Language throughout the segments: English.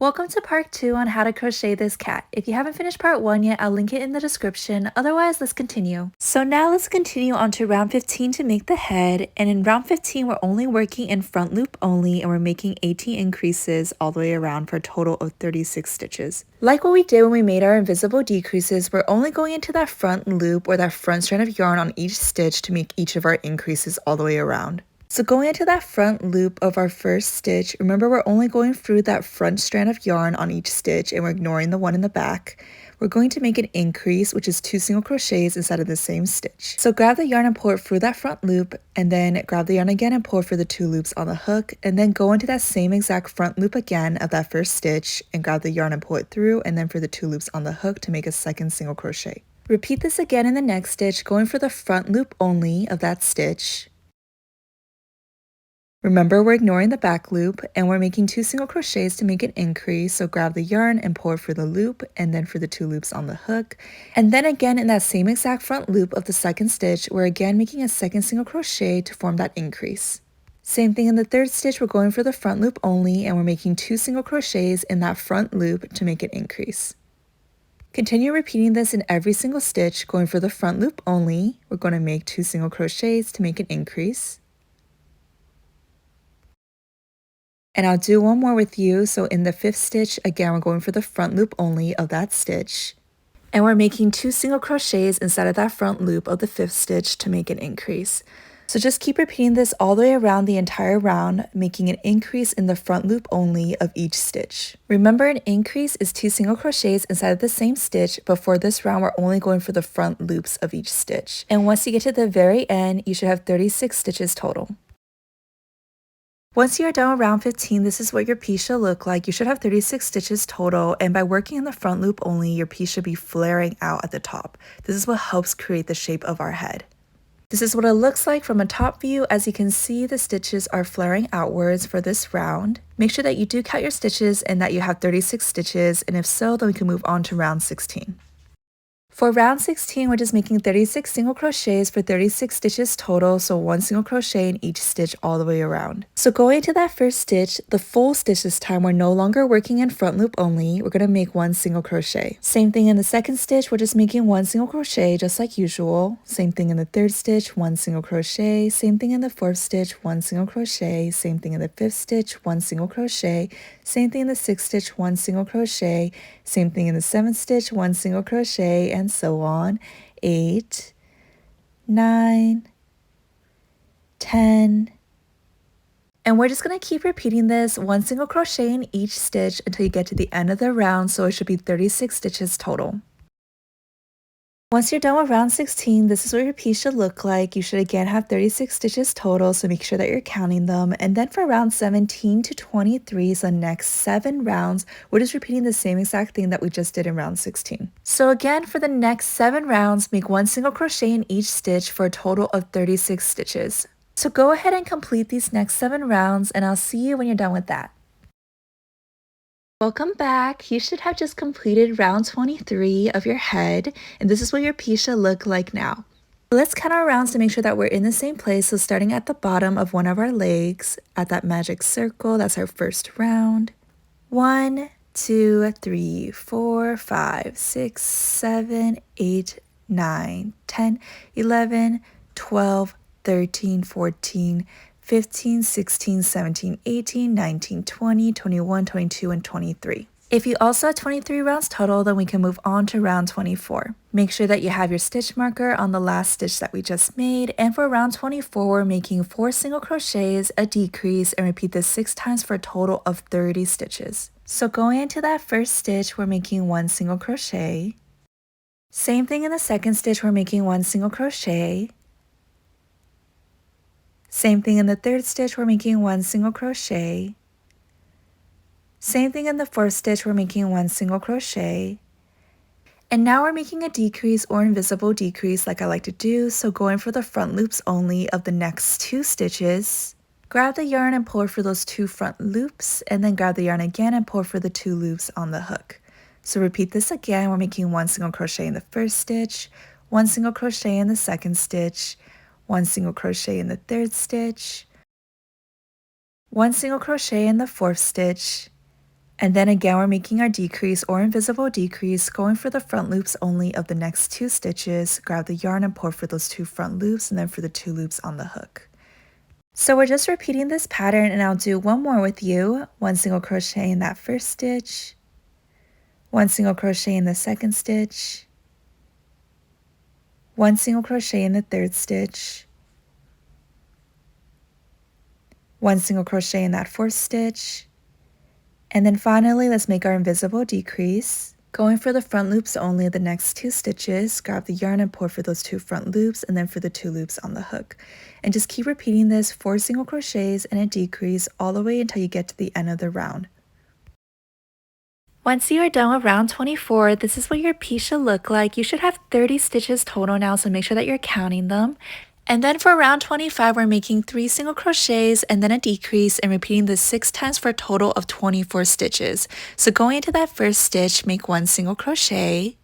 Welcome to part 2 on how to crochet this cat. If you haven't finished part 1 yet, I'll link it in the description. Otherwise, let's continue. So now let's continue on to round 15 to make the head. And in round 15, we're only working in front loop only, and we're making 18 increases all the way around for a total of 36 stitches. Like what we did when we made our invisible decreases, we're only going into that front loop or that front strand of yarn on each stitch to make each of our increases all the way around. So going into that front loop of our first stitch, remember we're only going through that front strand of yarn on each stitch and we're ignoring the one in the back. We're going to make an increase, which is 2 single crochets inside of the same stitch. So grab the yarn and pull it through that front loop, and then grab the yarn again and pull it through the 2 loops on the hook, and then go into that same exact front loop again of that first stitch and grab the yarn and pull it through, and then for the 2 loops on the hook to make a second single crochet. Repeat this again in the next stitch, going for the front loop only of that stitch. Remember, we're ignoring the back loop and we're making 2 single crochets to make an increase. So grab the yarn and pull it through the loop and then for the 2 loops on the hook. And then again in that same exact front loop of the second stitch, we're again making a second single crochet to form that increase. Same thing in the third stitch, we're going for the front loop only and we're making 2 single crochets in that front loop to make an increase. Continue repeating this in every single stitch, going for the front loop only. We're going to make 2 single crochets to make an increase. And I'll do one more with you. So in the 5th stitch, again, we're going for the front loop only of that stitch. And we're making 2 single crochets inside of that front loop of the 5th stitch to make an increase. So just keep repeating this all the way around the entire round, making an increase in the front loop only of each stitch. Remember, an increase is 2 single crochets inside of the same stitch, but for this round, we're only going for the front loops of each stitch. And once you get to the very end, you should have 36 stitches total. Once you're done with round 15, this is what your piece should look like. You should have 36 stitches total, and by working in the front loop only, your piece should be flaring out at the top. This is what helps create the shape of our head. This is what it looks like from a top view. As you can see, the stitches are flaring outwards for this round. Make sure that you do count your stitches and that you have 36 stitches, and if so, then we can move on to round 16. For round 16, we're just making 36 single crochets for 36 stitches total, so 1 single crochet in each stitch all the way around. So going into that first stitch, the full stitch this time, we're no longer working in front loop only, we're going to make 1 single crochet. Same thing in the second stitch, we're just making 1 single crochet just like usual. Same thing in the third stitch, 1 single crochet. Same thing in the fourth stitch, 1 single crochet. Same thing in the fifth stitch, 1 single crochet. Same thing in the sixth stitch, 1 single crochet. Same thing in the seventh stitch, 1 single crochet, and so on. 8, 9, 10, and we're just going to keep repeating this 1 single crochet in each stitch until you get to the end of the round, so it should be 36 stitches total. Once you're done with round 16, this is what your piece should look like. You should again have 36 stitches total, so make sure that you're counting them. And then for round 17 to 23, so the next 7 rounds, we're just repeating the same exact thing that we just did in round 16. So again, for the next 7 rounds, make 1 single crochet in each stitch for a total of 36 stitches. So go ahead and complete these next 7 rounds, and I'll see you when you're done with that. Welcome back. You should have just completed round 23 of your head, and this is what your piece should look like now. Let's count our rounds to make sure that we're in the same place. So starting at the bottom of one of our legs, at that magic circle, that's our first round. 1, 2, 3, 4, 5, 6, 7, 8, 9, 10, 11, 12, 13, 14, 15, 16, 17, 18, 19, 20, 21, 22, and 23. If you also have 23 rounds total, then we can move on to round 24. Make sure that you have your stitch marker on the last stitch that we just made, and for round 24, we're making 4 single crochets, a decrease, and repeat this 6 times for a total of 30 stitches. So going into that first stitch, we're making 1 single crochet. Same thing in the second stitch, we're making 1 single crochet. Same thing in the third stitch, we're making 1 single crochet. Same thing in the fourth stitch, we're making 1 single crochet. And now we're making a decrease or invisible decrease like I like to do, so going for the front loops only of the next 2 stitches. Grab the yarn and pull for those 2 front loops, and then grab the yarn again and pull for the 2 loops on the hook. So repeat this again, we're making 1 single crochet in the first stitch, 1 single crochet in the second stitch, 1 single crochet in the third stitch, 1 single crochet in the fourth stitch, And then again, we're making our decrease or invisible decrease, going for the front loops only of the next 2 stitches. Grab the yarn and pour for those 2 front loops and then for the 2 loops on the hook. So we're just repeating this pattern, and I'll do one more with you. 1 single crochet in that first stitch, 1 single crochet in the second stitch, 1 single crochet in the third stitch, 1 single crochet in that fourth stitch, and then finally let's make our invisible decrease, going for the front loops only of the next 2 stitches. Grab the yarn and pour for those 2 front loops and then for the 2 loops on the hook, and just keep repeating this 4 single crochets and a decrease all the way until you get to the end of the round. Once you are done with round 24, this is what your piece should look like. You should have 30 stitches total now, so make sure that you're counting them. And then for round 25, we're making 3 single crochets and then a decrease and repeating this 6 times for a total of 24 stitches. So going into that first stitch, make 1 single crochet.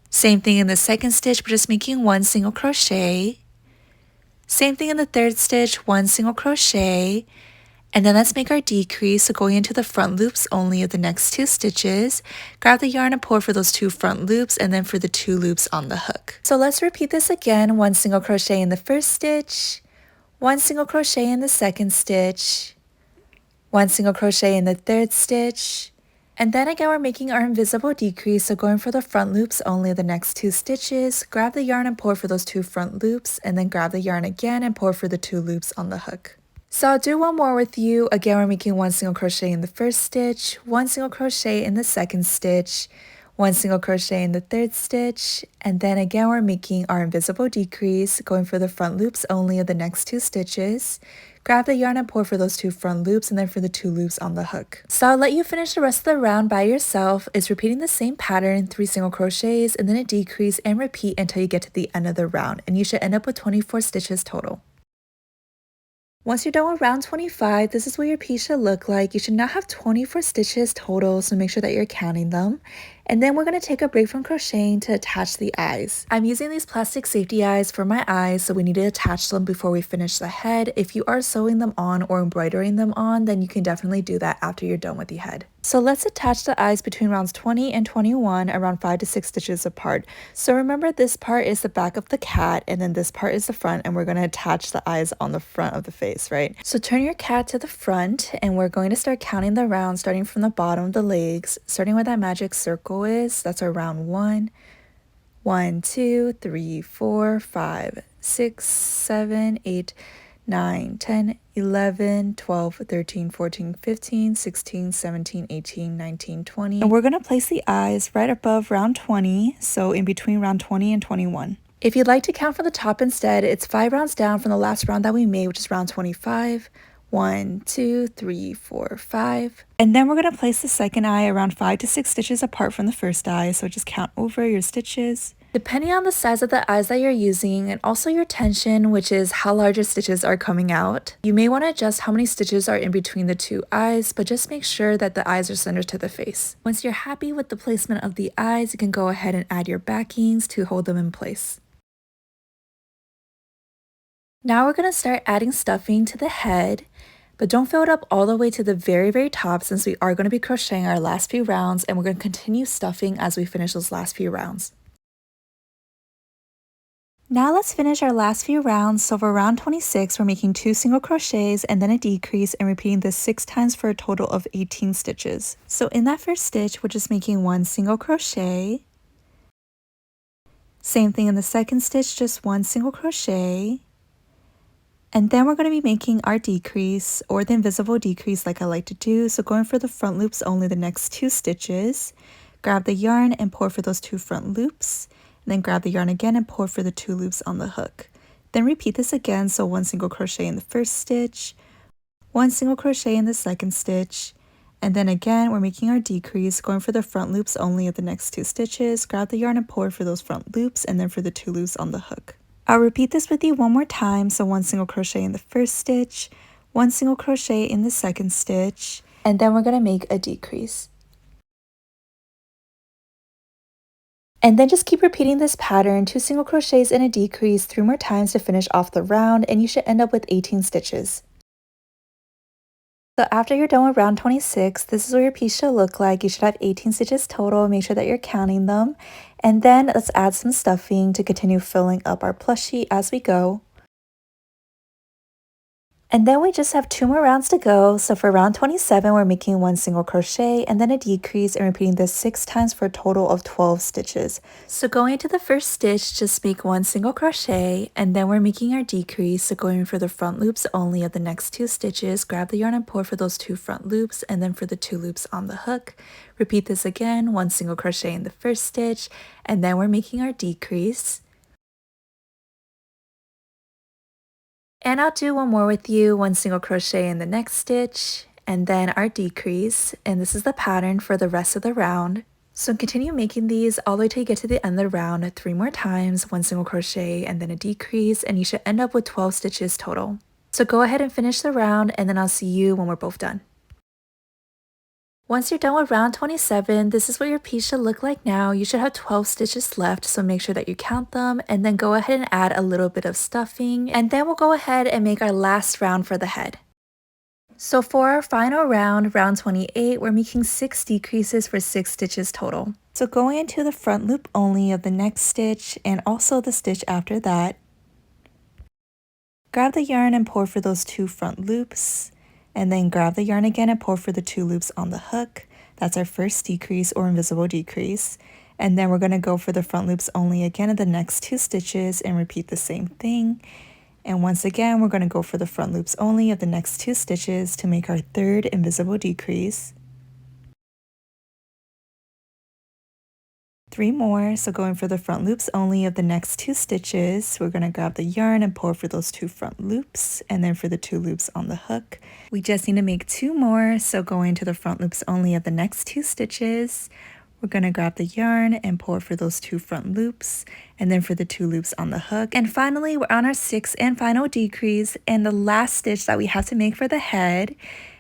Same thing in the second stitch, we're just making 1 single crochet. Same thing in the third stitch, 1 single crochet. And then let's make our decrease, so going into the front loops only of the next 2 stitches. Grab the yarn and pour for those 2 front loops and then for the 2 loops on the hook. So let's repeat this again. 1 single crochet in the first stitch, 1 single crochet in the second stitch, 1 single crochet in the third stitch, and then again we're making our invisible decrease, so going for the front loops only of the next 2 stitches. Grab the yarn and pour for those 2 front loops and then grab the yarn again and pour for the 2 loops on the hook. So I'll do one more with you. Again, we're making 1 single crochet in the first stitch, 1 single crochet in the second stitch, 1 single crochet in the third stitch, and then again we're making our invisible decrease, going for the front loops only of the next 2 stitches. Grab the yarn and pour for those 2 front loops and then for the 2 loops on the hook. So I'll let you finish the rest of the round by yourself. It's repeating the same pattern, 3 single crochets and then a decrease, and repeat until you get to the end of the round, and you should end up with 24 stitches total. Once you're done with round 25, this is what your piece should look like. You should now have 24 stitches total, so make sure that you're counting them. And then we're going to take a break from crocheting to attach the eyes. I'm using these plastic safety eyes for my eyes, so we need to attach them before we finish the head. If you are sewing them on or embroidering them on, then you can definitely do that after you're done with the head. So let's attach the eyes between rounds 20 and 21, around 5 to 6 stitches apart. So remember, this part is the back of the cat and then this part is the front, and we're going to attach the eyes on the front of the face, right? So turn your cat to the front and we're going to start counting the rounds, starting from the bottom of the legs, starting where that magic circle is. That's our round 1. 1, 2, 3, 4, 5, 6, 7, 8, 9, 10, 11, 12, 13, 14, 15, 16, 17, 18, 19, 20. And we're going to place the eyes right above round 20, so in between round 20 and 21. If you'd like to count from the top instead, it's 5 rounds down from the last round that we made, which is round 25. 1, 2, 3, 4, 5. And then we're going to place the second eye around 5 to 6 stitches apart from the first eye, so just count over your stitches. Depending on the size of the eyes that you're using and also your tension, which is how large your stitches are coming out, you may want to adjust how many stitches are in between the 2 eyes, but just make sure that the eyes are centered to the face. Once you're happy with the placement of the eyes, you can go ahead and add your backings to hold them in place. Now we're going to start adding stuffing to the head, but don't fill it up all the way to the very top, since we are going to be crocheting our last few rounds, and we're going to continue stuffing as we finish those last few rounds. Now let's finish our last few rounds. So for round 26, we're making 2 single crochets and then a decrease, and repeating this 6 times for a total of 18 stitches. So in that first stitch, we're just making 1 single crochet. Same thing in the second stitch, just 1 single crochet. And then we're going to be making our decrease, or the invisible decrease like I like to do. So going for the front loops only the next 2 stitches. Grab the yarn and pour for those 2 front loops. And then grab the yarn again and pour for the 2 loops on the hook. Then repeat this again, so 1 single crochet in the first stitch, 1 single crochet in the second stitch, and then again we're making our decrease, going for the front loops only of the next 2 stitches. Grab the yarn and pour for those front loops and then for the 2 loops on the hook. I'll repeat this with you one more time, so 1 single crochet in the first stitch, 1 single crochet in the second stitch, and then we're going to make a decrease. And then just keep repeating this pattern, 2 single crochets and a decrease 3 more times to finish off the round, and you should end up with 18 stitches. So after you're done with round 26, this is what your piece should look like. You should have 18 stitches total. Make sure that you're counting them. And then let's add some stuffing to continue filling up our plushie as we go. And then we just have 2 more rounds to go. So for round 27, we're making 1 single crochet and then a decrease and repeating this 6 times for a total of 12 stitches. So going into the first stitch, just make 1 single crochet and then we're making our decrease. So going for the front loops only of the next 2 stitches, grab the yarn and pull for those 2 front loops and then for the 2 loops on the hook. Repeat this again, 1 single crochet in the first stitch and then we're making our decrease. And I'll do one more with you, 1 single crochet in the next stitch, and then our decrease, and this is the pattern for the rest of the round. So continue making these all the way till you get to the end of the round 3 more times, 1 single crochet and then a decrease, and you should end up with 12 stitches total. So go ahead and finish the round, and then I'll see you when we're both done. Once you're done with round 27, this is what your piece should look like now. You should have 12 stitches left, so make sure that you count them and then go ahead and add a little bit of stuffing. And then we'll go ahead and make our last round for the head. So for our final round, round 28, we're making 6 decreases for 6 stitches total. So going into the front loop only of the next stitch and also the stitch after that, grab the yarn and pull for those 2 front loops. And then grab the yarn again and pull for the 2 loops on the hook. That's our first decrease or invisible decrease. And then we're going to go for the front loops only again in the next 2 stitches and repeat the same thing. And once again, we're going to go for the front loops only of the next 2 stitches to make our third invisible decrease. 3 more, so going for the front loops only of the next 2 stitches, we're going to grab the yarn and pull for those 2 front loops, and then for the 2 loops on the hook. We just need to make 2 more, so going to the front loops only of the next 2 stitches, we're going to grab the yarn and pull for those 2 front loops, and then for the 2 loops on the hook. And finally, we're on our 6th and final decrease, and the last stitch that we have to make for the head.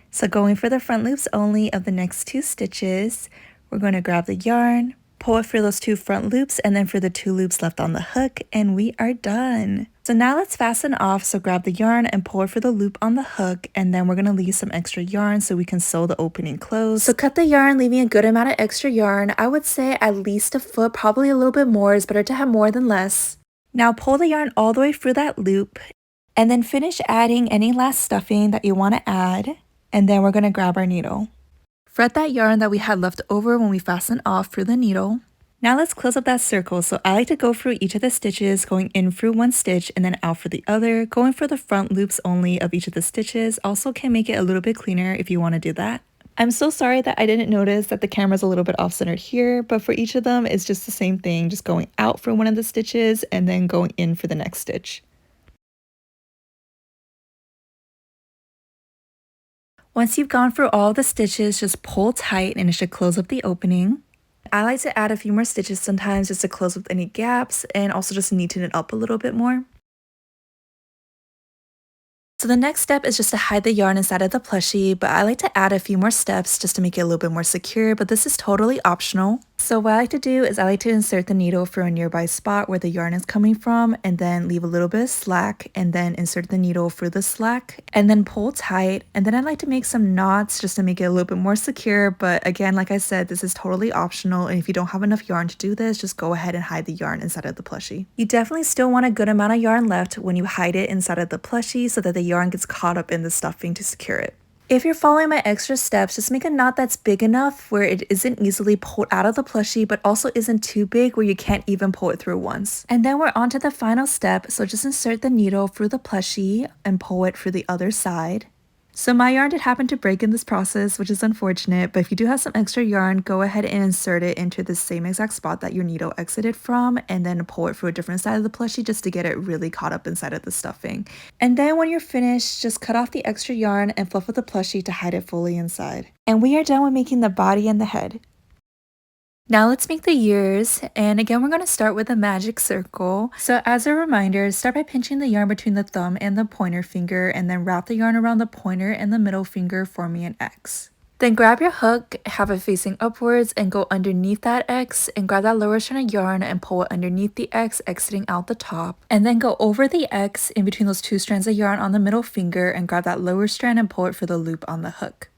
So going for the front loops only of the next 2 stitches, we're going to grab the yarn, pull it for those 2 front loops and then for the 2 loops left on the hook, and we are done. So now let's fasten off, so grab the yarn and pull it for the loop on the hook, and then we're going to leave some extra yarn so we can sew the opening closed. So cut the yarn, leaving a good amount of extra yarn. I would say at least a foot, probably a little bit more. It's better to have more than less. Now pull the yarn all the way through that loop, and then finish adding any last stuffing that you want to add, and then we're going to grab our needle. Thread that yarn that we had left over when we fastened off through the needle. Now let's close up that circle. So I like to go through each of the stitches, going in through one stitch and then out for the other. Going for the front loops only of each of the stitches also can make it a little bit cleaner if you want to do that. I'm so sorry that I didn't notice that the camera's a little bit off-centered here, but for each of them, it's just the same thing, just going out for one of the stitches and then going in for the next stitch. Once you've gone through all the stitches, just pull tight and it should close up the opening. I like to add a few more stitches sometimes just to close up any gaps and also just neaten it up a little bit more. So the next step is just to hide the yarn inside of the plushie, but I like to add a few more steps just to make it a little bit more secure, but this is totally optional. So what I like to do is I like to insert the needle through a nearby spot where the yarn is coming from and then leave a little bit of slack and then insert the needle through the slack and then pull tight. And then I like to make some knots just to make it a little bit more secure. But again, like I said, this is totally optional. And if you don't have enough yarn to do this, just go ahead and hide the yarn inside of the plushie. You definitely still want a good amount of yarn left when you hide it inside of the plushie so that the yarn gets caught up in the stuffing to secure it. If you're following my extra steps, just make a knot that's big enough where it isn't easily pulled out of the plushie, but also isn't too big where you can't even pull it through once. And then we're on to the final step, so just insert the needle through the plushie and pull it through the other side. So my yarn did happen to break in this process, which is unfortunate, but if you do have some extra yarn, go ahead and insert it into the same exact spot that your needle exited from, and then pull it through a different side of the plushie just to get it really caught up inside of the stuffing. And then when you're finished, just cut off the extra yarn and fluff with the plushie to hide it fully inside. And we are done with making the body and the head. Now let's make the ears, and again we're going to start with a magic circle. So as a reminder, start by pinching the yarn between the thumb and the pointer finger and then wrap the yarn around the pointer and the middle finger, forming an X. Then grab your hook, have it facing upwards, and go underneath that X and grab that lower strand of yarn and pull it underneath the X, exiting out the top. And then go over the X in between those 2 strands of yarn on the middle finger and grab that lower strand and pull it for the loop on the hook.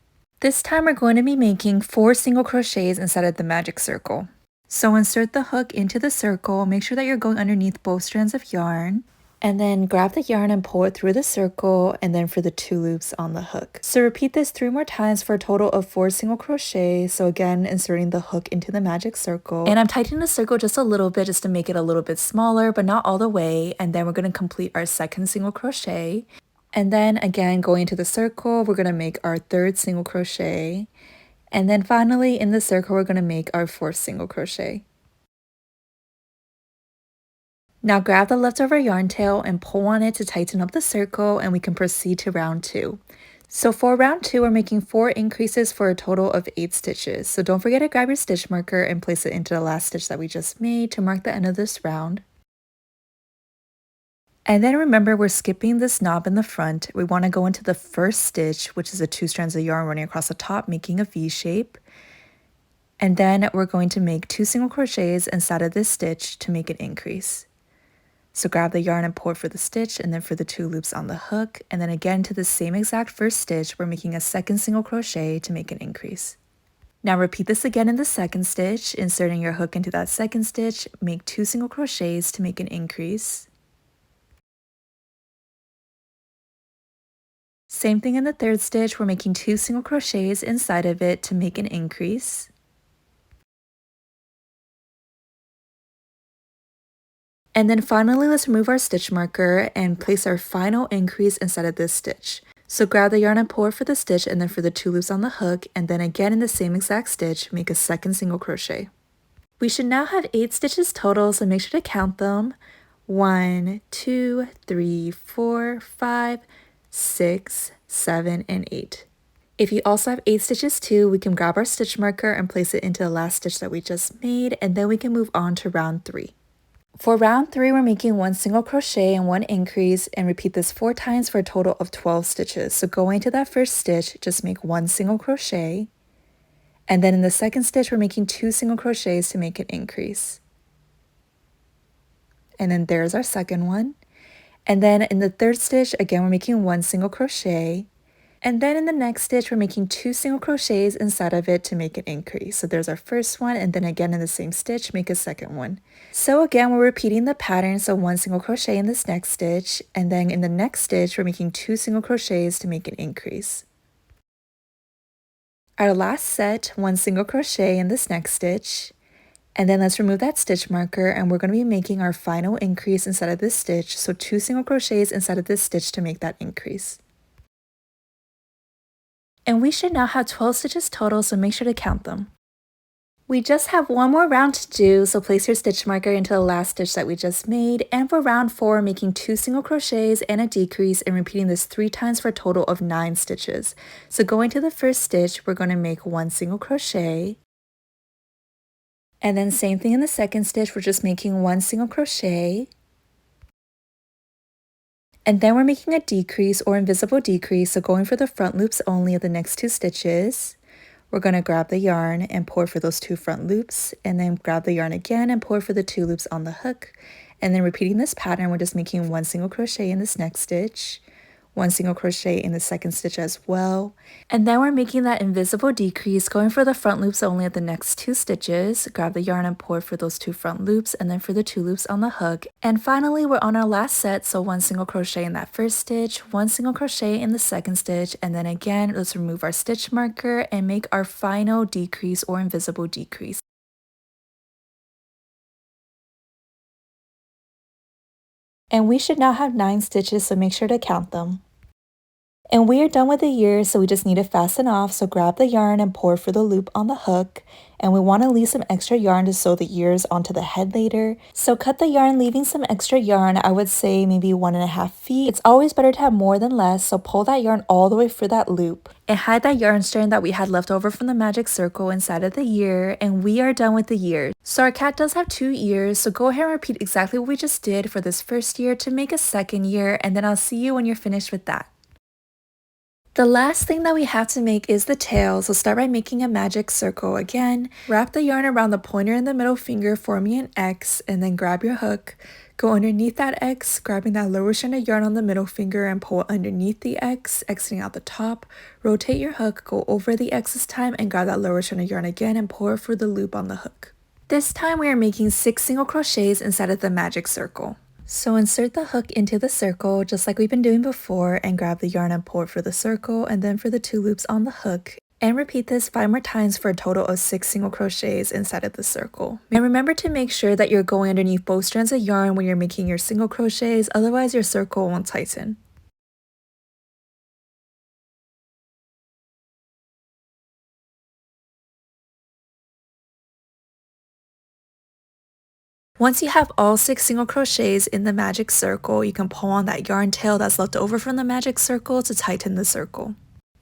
This time we're going to be making 4 single crochets inside of the magic circle. So insert the hook into the circle, make sure that you're going underneath both strands of yarn, and then grab the yarn and pull it through the circle and then for the 2 loops on the hook. So repeat this 3 more times for a total of 4 single crochets. So again, inserting the hook into the magic circle. And I'm tightening the circle just a little bit just to make it a little bit smaller, but not all the way. And then we're going to complete our 2nd single crochet. And then again, going into the circle, we're going to make our 3rd single crochet. And then finally in the circle, we're going to make our 4th single crochet. Now grab the leftover yarn tail and pull on it to tighten up the circle, and we can proceed to round 2. So for round 2, we're making 4 increases for a total of 8 stitches. So don't forget to grab your stitch marker and place it into the last stitch that we just made to mark the end of this round. And then remember, we're skipping this knob in the front. We want to go into the first stitch, which is the 2 strands of yarn running across the top, making a V shape. And then we're going to make 2 single crochets inside of this stitch to make an increase. So grab the yarn and pull it for the stitch and then for the 2 loops on the hook. And then again to the same exact first stitch, we're making a 2nd single crochet to make an increase. Now repeat this again in the 2nd stitch, inserting your hook into that 2nd stitch, make 2 single crochets to make an increase. Same thing in the 3rd stitch, we're making 2 single crochets inside of it to make an increase. And then finally, let's remove our stitch marker and place our final increase inside of this stitch. So grab the yarn and pull it for the stitch and then for the 2 loops on the hook, and then again in the same exact stitch, make a 2nd single crochet. We should now have 8 stitches total, so make sure to count them. 1, 2, 3, 4, 5, 6, 7, and 8. If you also have 8 stitches too, we can grab our stitch marker and place it into the last stitch that we just made, and then we can move on to round 3. For round 3, we're making 1 single crochet and 1 increase, and repeat this 4 times for a total of 12 stitches. So going to that first stitch, just make 1 single crochet, and then in the 2nd stitch, we're making 2 single crochets to make an increase. And then there's our 2nd one. And then in the 3rd stitch, again, we're making 1 single crochet. And then in the next stitch, we're making 2 single crochets inside of it to make an increase. So there's our first one, and then again in the same stitch, make a 2nd one. So again, we're repeating the pattern, so 1 single crochet in this next stitch, and then in the next stitch, we're making 2 single crochets to make an increase. Our last set, 1 single crochet in this next stitch, and then let's remove that stitch marker, and we're going to be making our final increase inside of this stitch, so 2 single crochets inside of this stitch to make that increase. And we should now have 12 stitches total, so make sure to count them. We just have one more round to do, so place your stitch marker into the last stitch that we just made. And for round 4, making 2 single crochets and a decrease, and repeating this 3 times for a total of 9 stitches. So going to the first stitch, we're going to make 1 single crochet. And then same thing in the 2nd stitch, we're just making 1 single crochet. And then we're making a decrease or invisible decrease, so going for the front loops only of the next 2 stitches. We're going to grab the yarn and pull for those 2 front loops, and then grab the yarn again and pull for the 2 loops on the hook. And then repeating this pattern, we're just making 1 single crochet in this next stitch, 1 single crochet in the 2nd stitch as well. And then we're making that invisible decrease, going for the front loops only at the next 2 stitches. Grab the yarn and pull for those 2 front loops, and then for the 2 loops on the hook. And finally, we're on our last set, so 1 single crochet in that first stitch, 1 single crochet in the 2nd stitch, and then again, let's remove our stitch marker and make our final decrease or invisible decrease. And we should now have 9 stitches, so make sure to count them. And we are done with the ears, so we just need to fasten off, so grab the yarn and pull for the loop on the hook. And we want to leave some extra yarn to sew the ears onto the head later. So cut the yarn, leaving some extra yarn, I would say maybe 1.5 feet. It's always better to have more than less, so pull that yarn all the way for that loop. And hide that yarn strand that we had left over from the magic circle inside of the ear, and we are done with the ears. So our cat does have 2 ears, so go ahead and repeat exactly what we just did for this first ear to make a second ear, and then I'll see you when you're finished with that. The last thing that we have to make is the tail, so start by making a magic circle again. Wrap the yarn around the pointer and the middle finger, forming an X, and then grab your hook. Go underneath that X, grabbing that lower strand of yarn on the middle finger and pull underneath the X, exiting out the top. Rotate your hook, go over the X this time, and grab that lower strand of yarn again and pull it through the loop on the hook. This time we are making 6 single crochets inside of the magic circle. So insert the hook into the circle just like we've been doing before and grab the yarn and pull it for the circle and then for the 2 loops on the hook. And repeat this 5 more times for a total of 6 single crochets inside of the circle. And remember to make sure that you're going underneath both strands of yarn when you're making your single crochets, otherwise your circle won't tighten. Once you have all 6 single crochets in the magic circle, you can pull on that yarn tail that's left over from the magic circle to tighten the circle.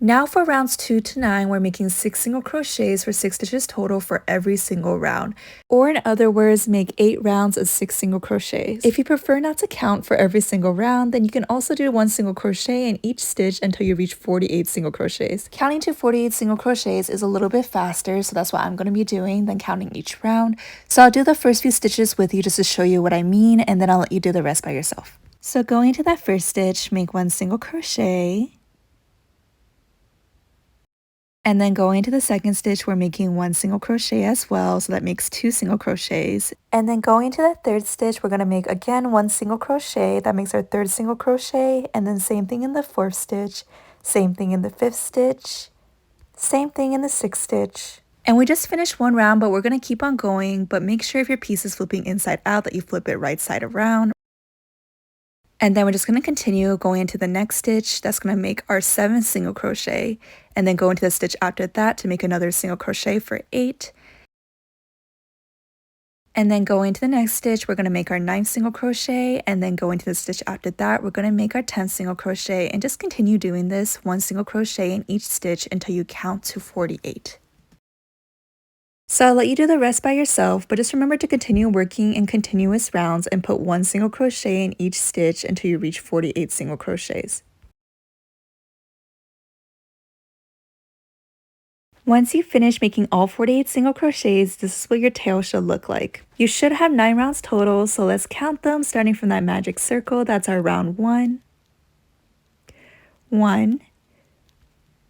Now for rounds 2 to 9, we're making 6 single crochets for 6 stitches total for every single round. Or in other words, make 8 rounds of 6 single crochets. If you prefer not to count for every single round, then you can also do 1 single crochet in each stitch until you reach 48 single crochets. Counting to 48 single crochets is a little bit faster, so that's what I'm going to be doing than counting each round. So I'll do the first few stitches with you just to show you what I mean, and then I'll let you do the rest by yourself. So going into that first stitch, make 1 single crochet. And then going into the second stitch, we're making 1 single crochet as well, so that makes 2 single crochets. And then going into that third stitch, we're going to make again 1 single crochet, that makes our third single crochet, and then same thing in the fourth stitch, same thing in the fifth stitch, same thing in the sixth stitch. And we just finished one round, but we're going to keep on going, but make sure if your piece is flipping inside out that you flip it right side around. And then we're just going to continue going into the next stitch. That's going to make our 7th single crochet, and then go into the stitch after that to make another single crochet for 8. And then go into the next stitch, we're going to make our 9th single crochet, and then go into the stitch after that, we're going to make our 10th single crochet, and just continue doing this 1 single crochet in each stitch until you count to 48. So I'll let you do the rest by yourself, but just remember to continue working in continuous rounds and put 1 single crochet in each stitch until you reach 48 single crochets. Once you finish making all 48 single crochets, this is what your tail should look like. You should have 9 rounds total, so let's count them starting from that magic circle. That's our round 1. 1,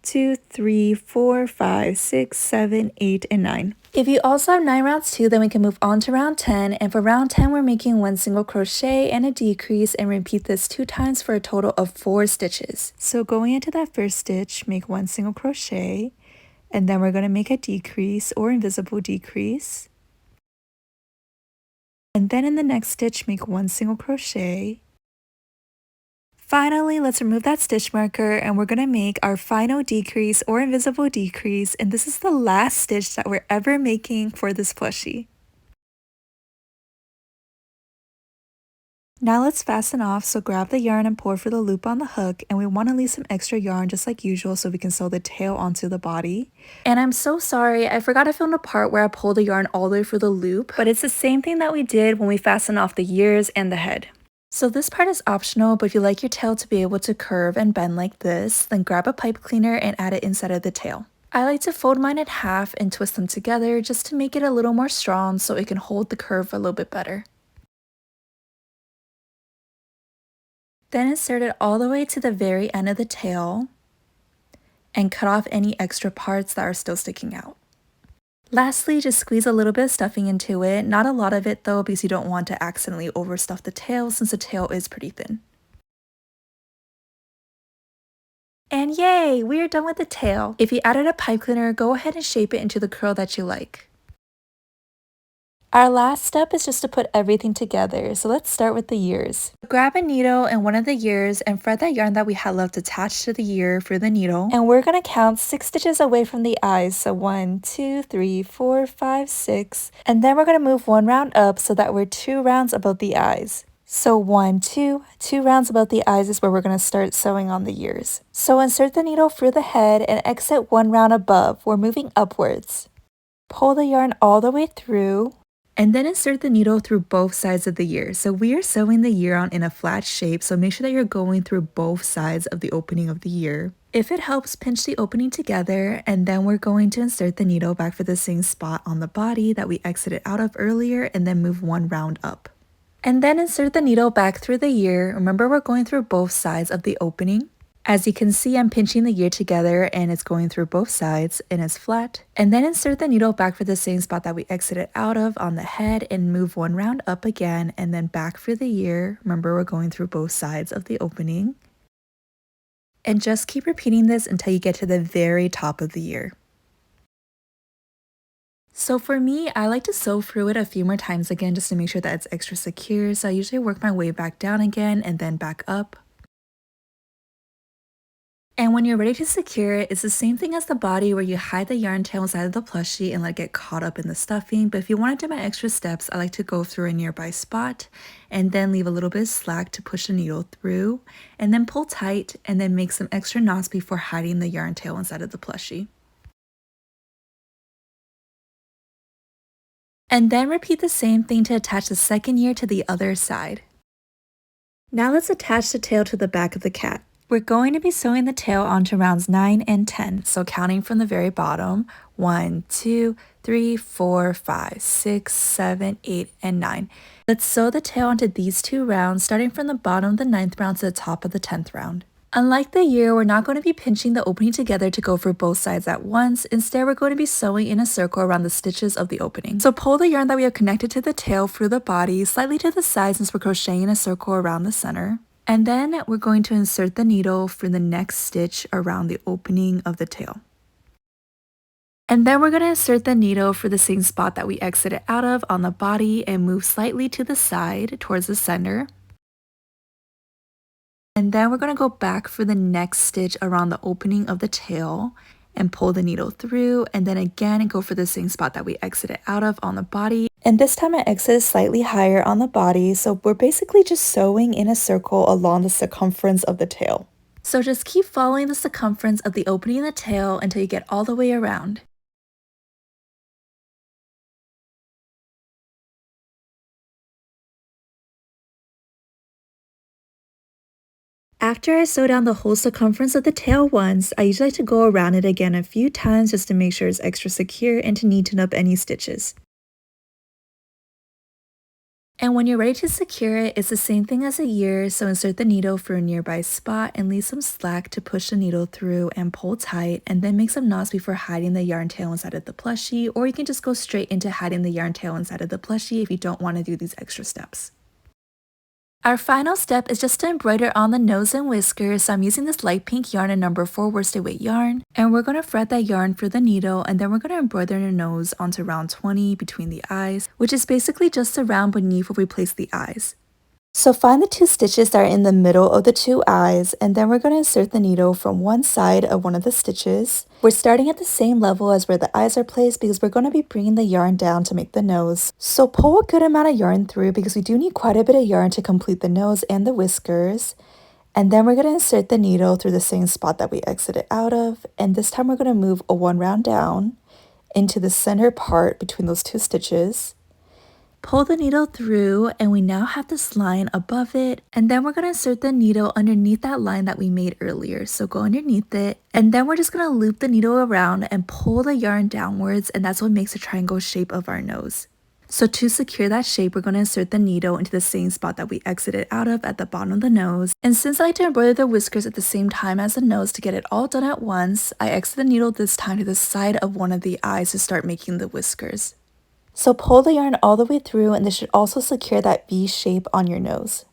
2, 3, 4, 5, 6, 7, 8, and 9. If you also have 9 rounds too, then we can move on to round 10. And for round 10, we're making 1 single crochet and a decrease, and repeat this 2 times for a total of 4 stitches. So going into that first stitch, make 1 single crochet, and then we're going to make a decrease or invisible decrease. And then in the next stitch, make 1 single crochet. Finally, let's remove that stitch marker, and we're going to make our final decrease or invisible decrease, and this is the last stitch that we're ever making for this plushie. Now let's fasten off, so grab the yarn and pull for the loop on the hook, and we want to leave some extra yarn just like usual so we can sew the tail onto the body. And I'm so sorry, I forgot to film the part where I pulled the yarn all the way through the loop, but it's the same thing that we did when we fastened off the ears and the head. So this part is optional, but if you like your tail to be able to curve and bend like this, then grab a pipe cleaner and add it inside of the tail. I like to fold mine in half and twist them together just to make it a little more strong so it can hold the curve a little bit better. Then insert it all the way to the very end of the tail and cut off any extra parts that are still sticking out. Lastly, just squeeze a little bit of stuffing into it, not a lot of it though because you don't want to accidentally overstuff the tail since the tail is pretty thin. And yay, we are done with the tail. If you added a pipe cleaner, go ahead and shape it into the curl that you like. Our last step is just to put everything together, so let's start with the ears. Grab a needle and one of the ears and thread that yarn that we had left attached to the ear through the needle. And we're going to count 6 stitches away from the eyes, so 1, 2, 3, 4, 5, 6. And then we're going to move 1 round up so that we're 2 rounds above the eyes. So 1, 2 rounds above the eyes is where we're going to start sewing on the ears. So insert the needle through the head and exit 1 round above. We're moving upwards. Pull the yarn all the way through. And then insert the needle through both sides of the ear. So we are sewing the ear on in a flat shape, so make sure that you're going through both sides of the opening of the ear. If it helps, pinch the opening together, and then we're going to insert the needle back for the same spot on the body that we exited out of earlier, and then move one round up. And then insert the needle back through the ear. Remember, we're going through both sides of the opening. As you can see, I'm pinching the ear together and it's going through both sides and it's flat. And then insert the needle back for the same spot that we exited out of on the head and move one round up again, and then back for the ear. Remember, we're going through both sides of the opening. And just keep repeating this until you get to the very top of the ear. So for me, I like to sew through it a few more times again just to make sure that it's extra secure. So I usually work my way back down again and then back up. And when you're ready to secure it, it's the same thing as the body where you hide the yarn tail inside of the plushie and let it get caught up in the stuffing. But if you want to do my extra steps, I like to go through a nearby spot and then leave a little bit of slack to push the needle through and then pull tight and then make some extra knots before hiding the yarn tail inside of the plushie. And then repeat the same thing to attach the second ear to the other side. Now let's attach the tail to the back of the cat. We're going to be sewing the tail onto rounds 9 and 10, so counting from the very bottom, 1, 2, 3, 4, 5, 6, 7, 8, and 9. Let's sew the tail onto these 2 rounds, starting from the bottom of the 9th round to the top of the 10th round. Unlike the ear, we're not going to be pinching the opening together to go for both sides at once. Instead, we're going to be sewing in a circle around the stitches of the opening. So pull the yarn that we have connected to the tail through the body, slightly to the side since we're crocheting a circle around the center. And then we're going to insert the needle for the next stitch around the opening of the tail. And then we're going to insert the needle for the same spot that we exited out of on the body and move slightly to the side towards the center. And then we're going to go back for the next stitch around the opening of the tail and pull the needle through, and then again go for the same spot that we exited out of on the body. And this time I exited slightly higher on the body, so we're basically just sewing in a circle along the circumference of the tail. So just keep following the circumference of the opening of the tail until you get all the way around. After I sew down the whole circumference of the tail once, I usually like to go around it again a few times just to make sure it's extra secure and to neaten up any stitches. And when you're ready to secure it, it's the same thing as a ear, so insert the needle for a nearby spot and leave some slack to push the needle through and pull tight, and then make some knots before hiding the yarn tail inside of the plushie, or you can just go straight into hiding the yarn tail inside of the plushie if you don't want to do these extra steps. Our final step is just to embroider on the nose and whiskers, so I'm using this light pink yarn in number 4 worsted weight yarn, and we're going to thread that yarn through the needle, and then we're going to embroider the nose onto round 20 between the eyes, which is basically just the round beneath where we place the eyes. So find the 2 stitches that are in the middle of the 2 eyes, and then we're going to insert the needle from one side of one of the stitches. We're starting at the same level as where the eyes are placed because we're going to be bringing the yarn down to make the nose. So pull a good amount of yarn through because we do need quite a bit of yarn to complete the nose and the whiskers. And then we're going to insert the needle through the same spot that we exited out of, and this time we're going to move a 1 round down into the center part between those 2 stitches. Pull the needle through, and we now have this line above it, and then we're going to insert the needle underneath that line that we made earlier. So go underneath it, and then we're just going to loop the needle around and pull the yarn downwards, and that's what makes the triangle shape of our nose. So to secure that shape, we're going to insert the needle into the same spot that we exited out of at the bottom of the nose. And since I like to embroider the whiskers at the same time as the nose to get it all done at once, I exit the needle this time to the side of one of the eyes to start making the whiskers. So pull the yarn all the way through, and this should also secure that V shape on your nose.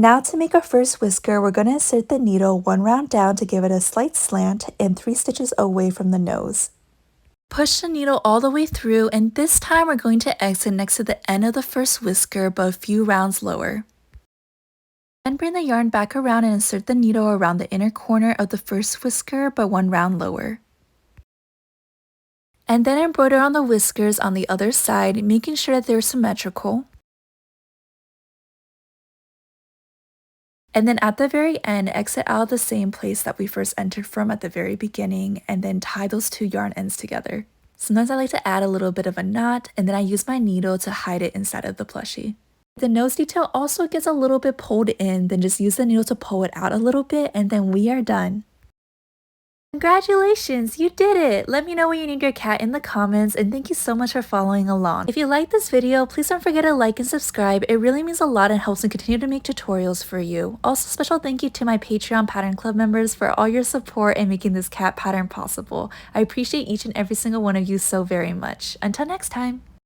Now to make our first whisker, we're going to insert the needle 1 round down to give it a slight slant and 3 stitches away from the nose. Push the needle all the way through, and this time we're going to exit next to the end of the first whisker but a few rounds lower. Then bring the yarn back around and insert the needle around the inner corner of the first whisker but 1 round lower. And then embroider on the whiskers on the other side, making sure that they're symmetrical. And then at the very end, exit out of the same place that we first entered from at the very beginning, and then tie those 2 yarn ends together. Sometimes I like to add a little bit of a knot, and then I use my needle to hide it inside of the plushie. If the nose detail also gets a little bit pulled in, then just use the needle to pull it out a little bit, and then we are done. Congratulations, you did it! Let me know what you named your cat in the comments, and thank you so much for following along. If you liked this video, please don't forget to like and subscribe. It really means a lot and helps me continue to make tutorials for you. Also, special thank you to my Patreon Pattern Club members for all your support in making this cat pattern possible. I appreciate each and every single one of you so very much. Until next time!